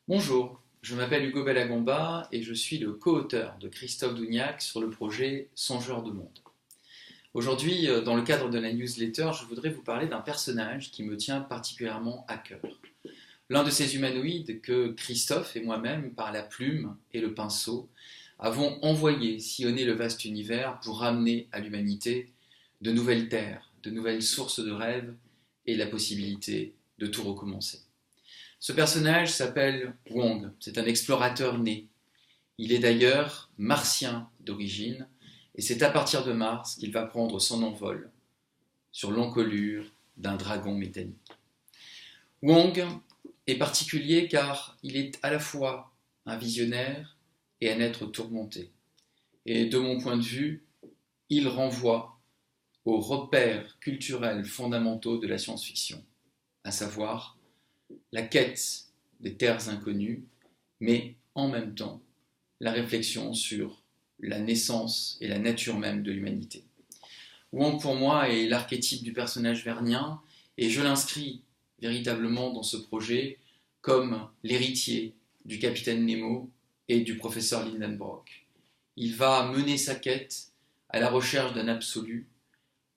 Bonjour, je m'appelle Hugo Bellagomba et je suis le co-auteur de Christophe Dougnac sur le projet Songeurs de monde. Aujourd'hui, dans le cadre de la newsletter, je voudrais vous parler d'un personnage qui me tient particulièrement à cœur. L'un de ces humanoïdes que Christophe et moi-même, par la plume et le pinceau, avons envoyé sillonner le vaste univers pour ramener à l'humanité de nouvelles terres, de nouvelles sources de rêves et la possibilité de tout recommencer. Ce personnage s'appelle Wong, c'est un explorateur né. Il est d'ailleurs martien d'origine, et c'est à partir de Mars qu'il va prendre son envol sur l'encolure d'un dragon métallique. Wong est particulier car il est à la fois un visionnaire et un être tourmenté. Et de mon point de vue, il renvoie aux repères culturels fondamentaux de la science-fiction, à savoir la quête des terres inconnues, mais en même temps la réflexion sur la naissance et la nature même de l'humanité. Wong pour moi est l'archétype du personnage vernien et je l'inscris véritablement dans ce projet comme l'héritier du capitaine Nemo et du professeur Lindenbrock. Il va mener sa quête à la recherche d'un absolu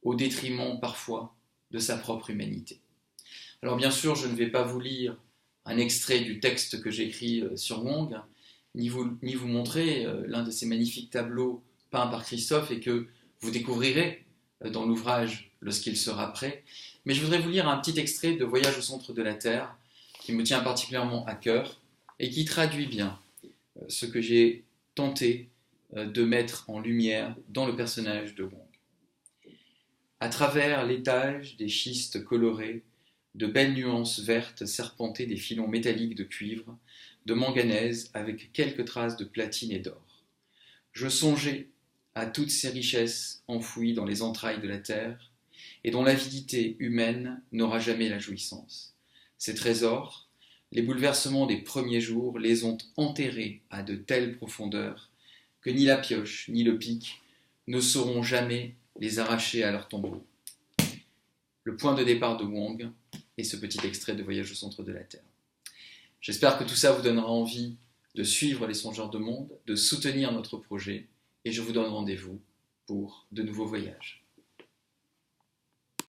au détriment parfois de sa propre humanité. Alors bien sûr, je ne vais pas vous lire un extrait du texte que j'ai écrit sur Wong, ni vous montrer l'un de ces magnifiques tableaux peints par Christophe et que vous découvrirez dans l'ouvrage lorsqu'il sera prêt. Mais je voudrais vous lire un petit extrait de Voyage au centre de la Terre qui me tient particulièrement à cœur et qui traduit bien ce que j'ai tenté de mettre en lumière dans le personnage de Wong. À travers l'étage des schistes colorés, de belles nuances vertes serpentaient des filons métalliques de cuivre, de manganèse avec quelques traces de platine et d'or. Je songeais à toutes ces richesses enfouies dans les entrailles de la terre et dont l'avidité humaine n'aura jamais la jouissance. Ces trésors, les bouleversements des premiers jours les ont enterrés à de telles profondeurs que ni la pioche ni le pic ne sauront jamais les arracher à leur tombeau. Le point de départ de Wong et ce petit extrait de Voyage au centre de la Terre. J'espère que tout ça vous donnera envie de suivre les Songeurs de monde, de soutenir notre projet, et je vous donne rendez-vous pour de nouveaux voyages.